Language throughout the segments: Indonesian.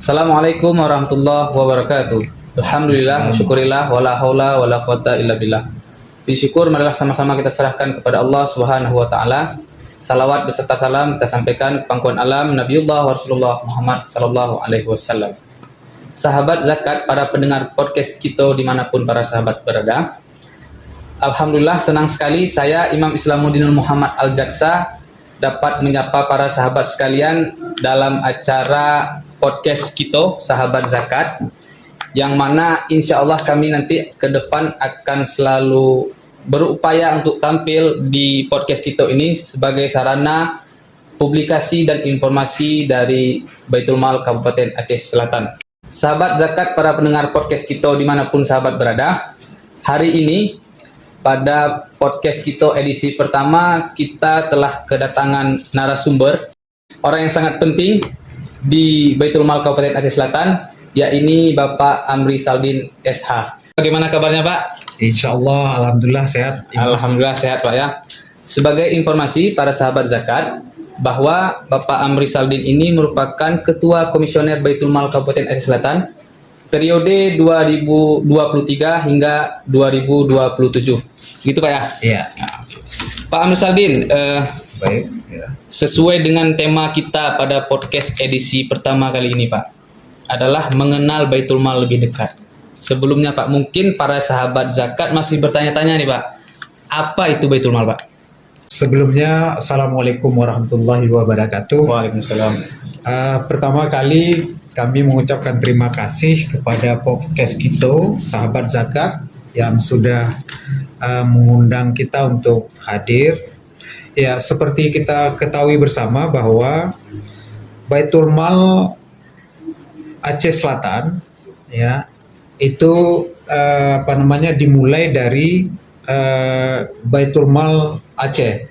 Assalamualaikum warahmatullahi wabarakatuh. Alhamdulillah, syukurillah, wala haula wala quwata illa billah. Bersyukur marilah sama-sama kita serahkan kepada Allah Subhanahu wa taala. Salawat beserta salam kita sampaikan ke pangkuan alam Nabiullah Rasulullah Muhammad sallallahu alaihi wasallam. Sahabat zakat, para pendengar podcast kita dimanapun para sahabat berada. Alhamdulillah senang sekali saya Imam Islamuddinul Muhammad Al-Jaksa dapat menyapa para sahabat sekalian dalam acara podcast kita Sahabat Zakat, yang mana insya Allah kami nanti ke depan akan selalu berupaya untuk tampil di podcast kita ini sebagai sarana publikasi dan informasi dari Baitul Mal Kabupaten Aceh Selatan. Sahabat Zakat, para pendengar podcast kita dimanapun sahabat berada, hari ini pada podcast kita edisi pertama kita telah kedatangan narasumber, orang yang sangat penting di Baitul Mal Kabupaten Aceh Selatan, yakni Bapak Amri Saldin SH. Bagaimana kabarnya Pak? Insya Allah, alhamdulillah sehat. Alhamdulillah sehat Pak ya. Sebagai informasi para sahabat zakat, bahwa Bapak Amri Saldin ini merupakan Ketua Komisioner Baitul Mal Kabupaten Aceh Selatan periode 2023 hingga 2027. Gitu Pak ya? Iya. Pak Amri Saldin, Baik. Ya. sesuai dengan tema kita pada podcast edisi pertama kali ini Pak, adalah mengenal Baitul Mal lebih dekat. Sebelumnya Pak, mungkin para sahabat zakat masih bertanya-tanya nih Pak, apa itu Baitul Mal Pak? Sebelumnya, Assalamualaikum warahmatullahi wabarakatuh. Waalaikumsalam. Pertama kali kami mengucapkan terima kasih kepada podcast kita, Sahabat Zakat, yang sudah mengundang kita untuk hadir. Ya, seperti kita ketahui bersama bahwa Baitul Mal Aceh Selatan, ya, itu dimulai dari Baitul Mal Aceh.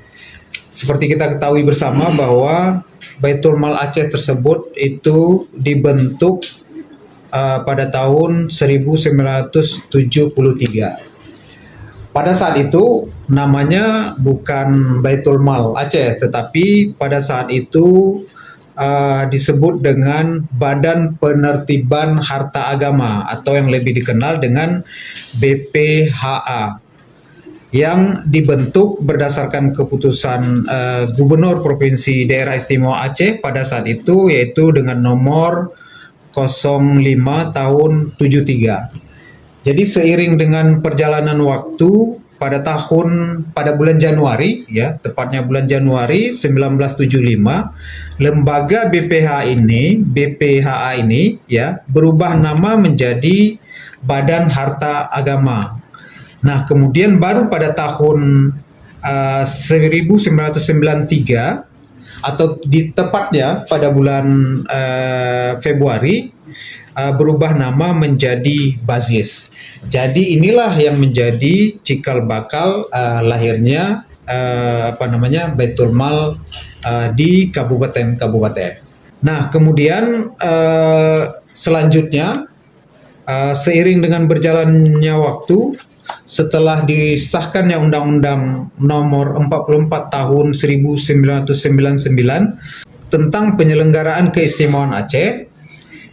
Seperti kita ketahui bersama bahwa Baitul Mal Aceh tersebut itu dibentuk pada tahun 1973. Pada saat itu namanya bukan Baitul Mal Aceh, tetapi pada saat itu disebut dengan Badan Penertiban Harta Agama atau yang lebih dikenal dengan BPHA, yang dibentuk berdasarkan keputusan Gubernur Provinsi Daerah Istimewa Aceh pada saat itu, yaitu dengan nomor 05 tahun 73. Jadi seiring dengan perjalanan waktu pada bulan Januari, ya, tepatnya bulan Januari 1975, lembaga BPHA ini ya berubah nama menjadi Badan Harta Agama. Nah, kemudian baru pada tahun 1993 atau tepatnya pada bulan Februari berubah nama menjadi Bazis. Jadi inilah yang menjadi cikal bakal lahirnya Baitul Mal di kabupaten-kabupaten. Nah, kemudian selanjutnya seiring dengan berjalannya waktu, setelah disahkannya Undang-Undang Nomor 44 Tahun 1999 tentang penyelenggaraan keistimewaan Aceh,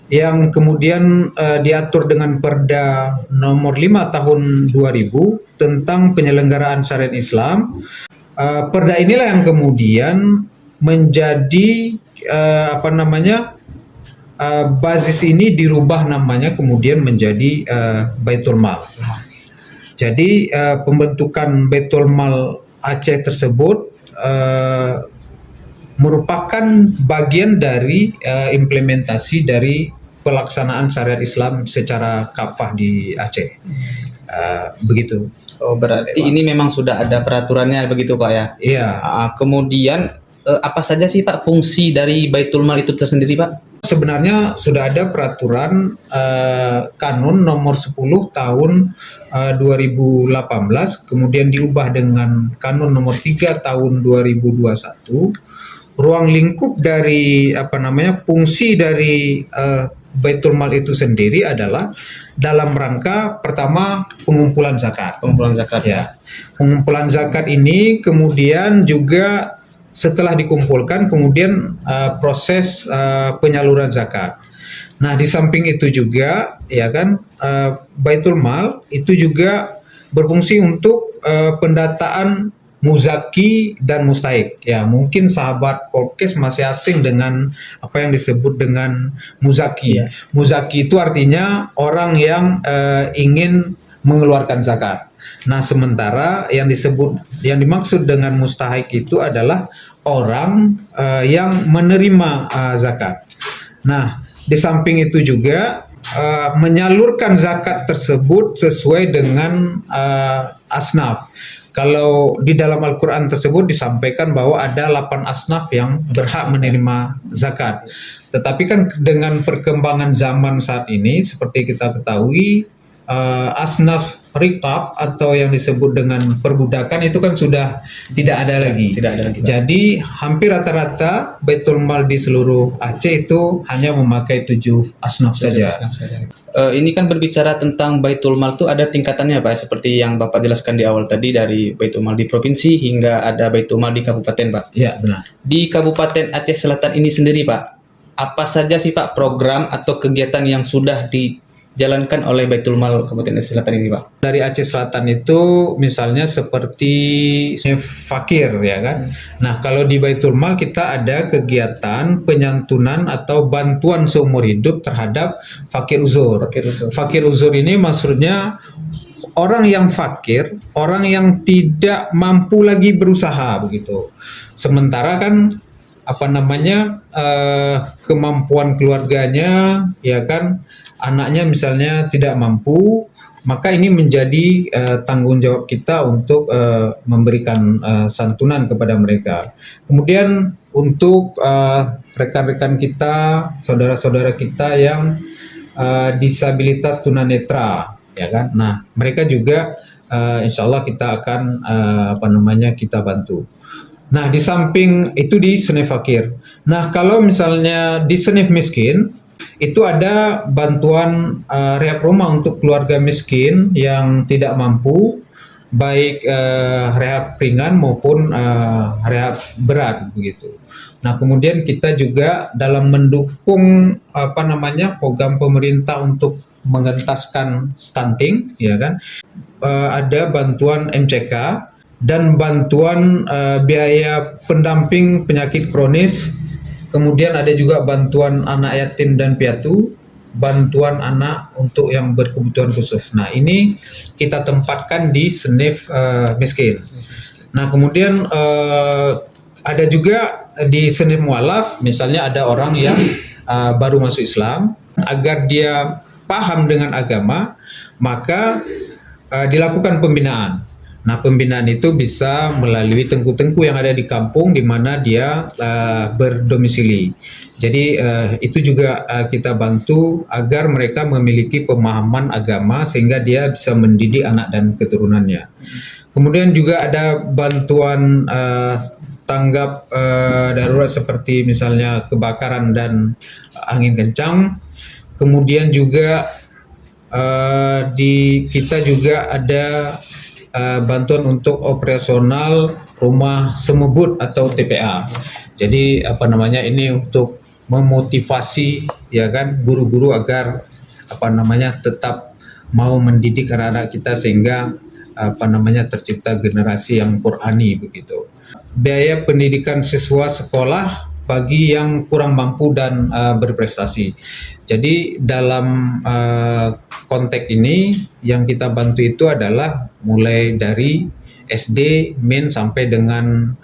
yang kemudian diatur dengan Perda Nomor 5 Tahun 2000 tentang penyelenggaraan syariat Islam. Perda inilah yang kemudian menjadi Bazis ini dirubah namanya kemudian menjadi Baitul Mal. Jadi pembentukan Baitul Mal Aceh tersebut merupakan bagian dari implementasi dari pelaksanaan syariat Islam secara kafah di Aceh. Begitu. Oh, berarti ini memang sudah ada peraturannya begitu Pak ya? Iya. Kemudian apa saja sih Pak fungsi dari Baitul Mal itu tersendiri Pak? Sebenarnya sudah ada peraturan Kanun nomor 10 tahun 2018, kemudian diubah dengan Kanun nomor 3 tahun 2021. Ruang lingkup dari fungsi dari Baitul Mal itu sendiri adalah dalam rangka pertama pengumpulan zakat. Pengumpulan zakat Ya. Pengumpulan zakat ini kemudian juga setelah dikumpulkan kemudian proses penyaluran zakat. Nah, di samping itu juga, ya kan, Baitul Mal itu juga berfungsi untuk pendataan muzaki dan mustahik. Ya, mungkin sahabat podcast masih asing dengan apa yang disebut dengan muzaki. Iya. Muzaki itu artinya orang yang ingin mengeluarkan zakat. Nah, sementara yang dimaksud dengan mustahik itu adalah orang yang menerima zakat. Nah, di samping itu juga menyalurkan zakat tersebut sesuai dengan asnaf. Kalau di dalam Al-Quran tersebut disampaikan bahwa ada 8 asnaf yang berhak menerima zakat. Tetapi kan dengan perkembangan zaman saat ini, seperti kita ketahui, asnaf riqab atau yang disebut dengan perbudakan itu kan sudah tidak ada lagi. Tidak ada lagi, Pak. Jadi hampir rata-rata Baitul Mal di seluruh Aceh itu hanya memakai 7 asnaf saja. Ini kan berbicara tentang Baitul Mal itu ada tingkatannya Pak, seperti yang Bapak jelaskan di awal tadi, dari Baitul Mal di provinsi hingga ada Baitul Mal di kabupaten Pak. Ya, benar. Di Kabupaten Aceh Selatan ini sendiri Pak, apa saja sih Pak program atau kegiatan yang sudah dijalankan oleh Baitul Mal Kabupaten Aceh Selatan ini Pak? Dari Aceh Selatan itu misalnya seperti fakir, ya kan. Nah, kalau di Baitul Mal kita ada kegiatan penyantunan atau bantuan seumur hidup terhadap fakir uzur. Fakir uzur ini maksudnya orang yang fakir, orang yang tidak mampu lagi berusaha begitu. Sementara kan kemampuan keluarganya, ya kan, anaknya misalnya tidak mampu, maka ini menjadi tanggung jawab kita untuk memberikan santunan kepada mereka. Kemudian untuk rekan-rekan kita, saudara-saudara kita yang disabilitas tunanetra, ya kan. Nah, mereka juga insya Allah kita akan kita bantu. Nah, di samping itu di senif fakir. Nah, kalau misalnya di senif miskin, itu ada bantuan rehab rumah untuk keluarga miskin yang tidak mampu, baik rehab ringan maupun rehab berat begitu. Nah, kemudian kita juga dalam mendukung program pemerintah untuk mengentaskan stunting, ya kan, ada bantuan MCK dan bantuan biaya pendamping penyakit kronis. Kemudian ada juga bantuan anak yatim dan piatu, bantuan anak untuk yang berkebutuhan khusus. Nah, ini kita tempatkan di senif miskin. Nah, kemudian ada juga di senif mualaf, misalnya ada orang yang baru masuk Islam, agar dia paham dengan agama, maka dilakukan pembinaan. Nah, pembinaan itu bisa melalui tengku-tengku yang ada di kampung di mana dia berdomisili. Jadi itu juga kita bantu agar mereka memiliki pemahaman agama sehingga dia bisa mendidik anak dan keturunannya. Kemudian juga ada bantuan tanggap darurat seperti misalnya kebakaran dan angin kencang. Kemudian juga kita juga ada bantuan untuk operasional rumah semebut atau TPA. Jadi ini untuk memotivasi, ya kan, guru-guru agar tetap mau mendidik anak-anak kita sehingga tercipta generasi yang Qurani begitu. Biaya pendidikan siswa sekolah bagi yang kurang mampu dan berprestasi. Jadi dalam konteks ini yang kita bantu itu adalah mulai dari SD, min sampai dengan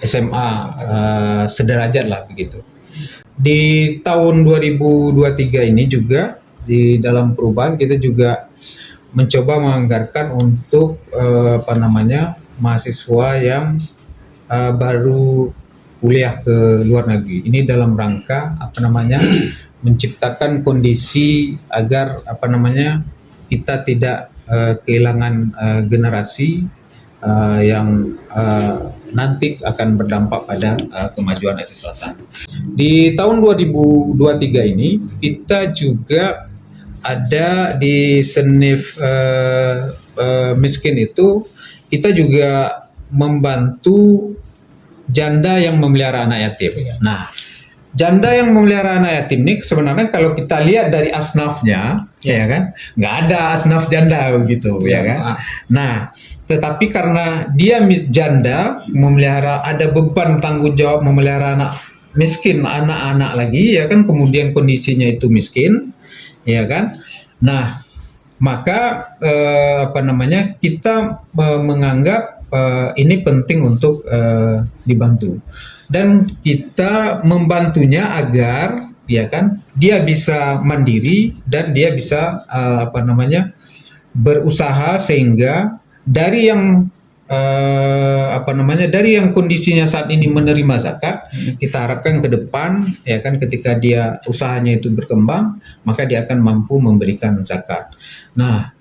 SMA sederajat lah begitu. Di tahun 2023 ini juga di dalam perubahan kita juga mencoba menganggarkan untuk mahasiswa yang baru kuliah ke luar negeri. Ini dalam rangka menciptakan kondisi agar kita tidak kehilangan generasi yang nanti akan berdampak pada kemajuan Aceh Selatan. Di tahun 2023 ini kita juga ada di senif miskin itu kita juga membantu janda yang memelihara anak yatim. Nah, janda yang memelihara anak yatim ini sebenarnya kalau kita lihat dari asnafnya, ya kan, nggak ada asnaf janda begitu, ya kan. Nah, tetapi karena dia janda memelihara, ada beban tanggung jawab memelihara anak miskin, anak-anak lagi, ya kan, kemudian kondisinya itu miskin, ya kan. Nah, maka kita menganggap ini penting untuk dibantu. Dan kita membantunya agar, ya kan, dia bisa mandiri dan dia bisa berusaha sehingga dari yang dari yang kondisinya saat ini menerima zakat, kita harapkan ke depan, ya kan, ketika dia usahanya itu berkembang, maka dia akan mampu memberikan zakat. Nah,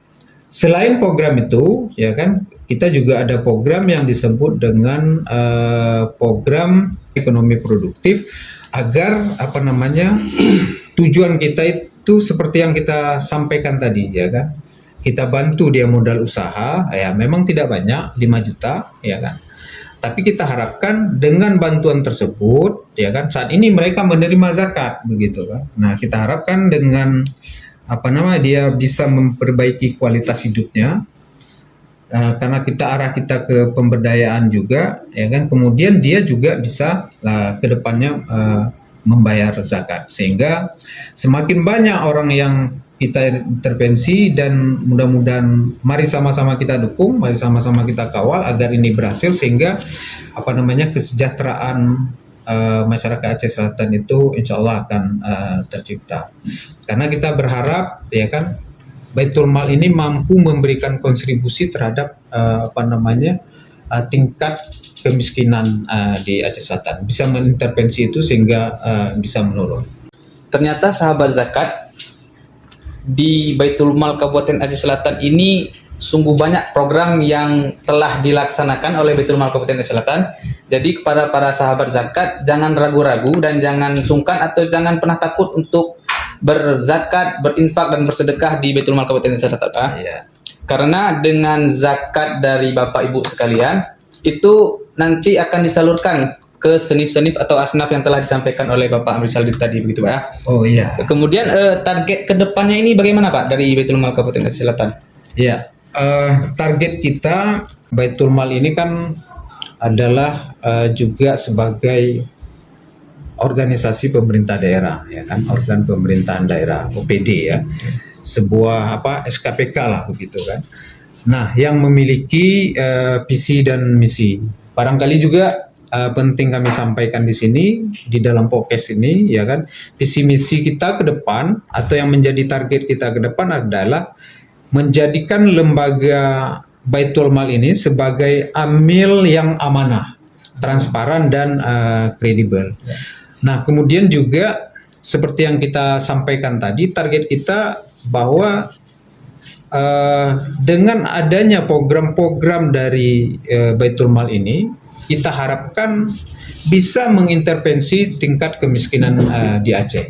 selain program itu, ya kan, kita juga ada program yang disebut dengan program ekonomi produktif, agar tujuan kita itu seperti yang kita sampaikan tadi, ya kan. Kita bantu dia modal usaha, ya memang tidak banyak, 5 juta, ya kan. Tapi kita harapkan dengan bantuan tersebut, ya kan, saat ini mereka menerima zakat, begitu kan. Nah, kita harapkan dengan dia bisa memperbaiki kualitas hidupnya, karena arah kita ke pemberdayaan juga, ya kan. Kemudian dia juga bisa ke depannya membayar zakat, sehingga semakin banyak orang yang kita intervensi, dan mudah-mudahan mari sama-sama kita dukung, mari sama-sama kita kawal agar ini berhasil, sehingga kesejahteraan masyarakat Aceh Selatan itu insya Allah akan tercipta. Karena kita berharap, ya kan, Baitul Mal ini mampu memberikan kontribusi terhadap tingkat kemiskinan di Aceh Selatan, bisa mengintervensi itu sehingga bisa menurun. Ternyata sahabat zakat di Baitul Mal Kabupaten Aceh Selatan ini sungguh banyak program yang telah dilaksanakan oleh Baitul Mal Kabupaten Aceh Selatan. Jadi kepada para sahabat zakat, jangan ragu-ragu dan jangan sungkan atau jangan pernah takut untuk berzakat, berinfak dan bersedekah di Baitul Mal Kabupaten Aceh Selatan. Karena dengan zakat dari Bapak Ibu sekalian itu nanti akan disalurkan ke senif-senif atau asnaf yang telah disampaikan oleh Bapak Amri Saldin tadi, begitu Pak ya? Oh iya. Kemudian target kedepannya ini bagaimana Pak dari Baitul Mal Kabupaten Aceh Selatan? Iya, target kita Baitul Mal ini kan adalah juga sebagai organisasi pemerintah daerah, ya kan, organ pemerintahan daerah, OPD ya, sebuah SKPK lah begitu kan. Nah, yang memiliki visi dan misi. Barangkali juga penting kami sampaikan di sini di dalam podcast ini, ya kan, visi misi kita ke depan atau yang menjadi target kita ke depan adalah menjadikan lembaga Baitul Mal ini sebagai amil yang amanah, transparan dan kredibel. Nah, kemudian juga seperti yang kita sampaikan tadi, target kita bahwa dengan adanya program-program dari Baitul Mal ini, kita harapkan bisa mengintervensi tingkat kemiskinan di Aceh.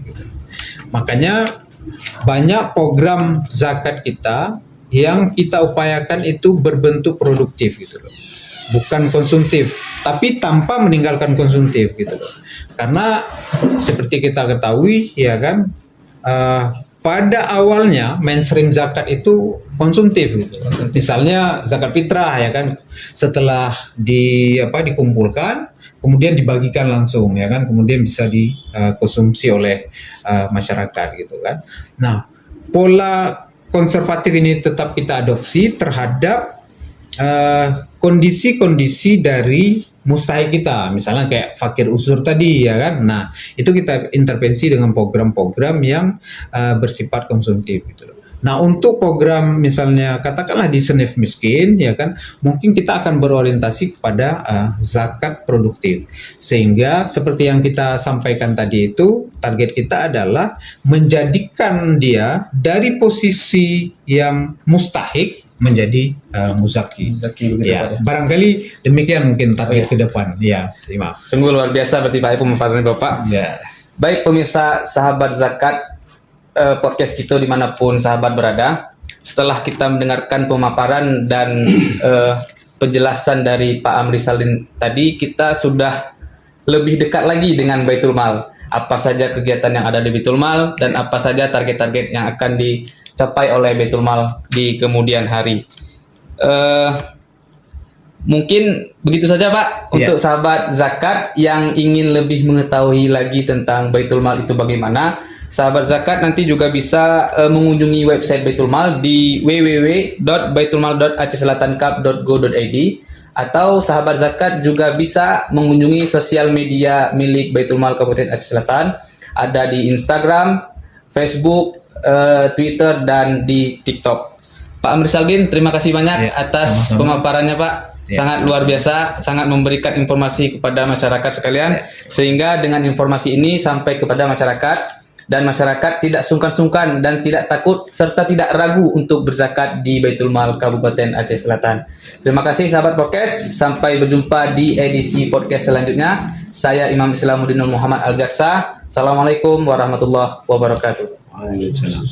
Makanya banyak program zakat kita yang kita upayakan itu berbentuk produktif gitu loh, bukan konsumtif, tapi tanpa meninggalkan konsumtif gitu loh. Karena seperti kita ketahui, ya kan, pada awalnya mainstream zakat itu konsumtif gitu. Misalnya zakat fitrah, ya kan, setelah dikumpulkan kemudian dibagikan langsung, ya kan, kemudian bisa dikonsumsi oleh masyarakat gitu kan. Nah, pola konservatif ini tetap kita adopsi terhadap kondisi-kondisi dari mustahik kita, misalnya kayak fakir usur tadi, ya kan. Nah, itu kita intervensi dengan program-program yang bersifat konsumtif gitu loh. Nah, untuk program misalnya katakanlah di senif miskin, ya kan, mungkin kita akan berorientasi kepada zakat produktif, sehingga seperti yang kita sampaikan tadi itu, target kita adalah menjadikan dia dari posisi yang mustahik menjadi muzaki. Ya, barangkali demikian mungkin target ke depan. Ya, terima. Sungguh luar biasa berarti Pak pemaparan Bapak. Ya. Baik pemirsa sahabat zakat podcast kita dimanapun sahabat berada, setelah kita mendengarkan pemaparan dan penjelasan dari Pak Amri Saldin tadi, kita sudah lebih dekat lagi dengan Baitul Mal. apa saja kegiatan yang ada di Baitul Mal dan apa saja target-target yang akan dicapai oleh Baitul Mal di kemudian hari. Mungkin begitu saja Pak untuk sahabat zakat yang ingin lebih mengetahui lagi tentang Baitul Mal itu bagaimana. Sahabat zakat nanti juga bisa mengunjungi website Baitul Mal di www.baitulmal.acehselatankap.go.id, atau sahabat zakat juga bisa mengunjungi sosial media milik Baitul Mal Kabupaten Aceh Selatan, ada di Instagram, Facebook, Twitter, dan di TikTok. Pak Amri Saldin, terima kasih banyak atas pemaparannya Pak. Sangat luar biasa, sangat memberikan informasi kepada masyarakat sekalian, sehingga dengan informasi ini sampai kepada masyarakat, dan masyarakat tidak sungkan-sungkan dan tidak takut serta tidak ragu untuk berzakat di Baitul Mal Kabupaten Aceh Selatan. Terima kasih sahabat podcast, sampai berjumpa di edisi podcast selanjutnya. Saya Imam Islamuddin Muhammad Al-Jaksa. Assalamualaikum warahmatullahi wabarakatuh. Waalaikumsalam.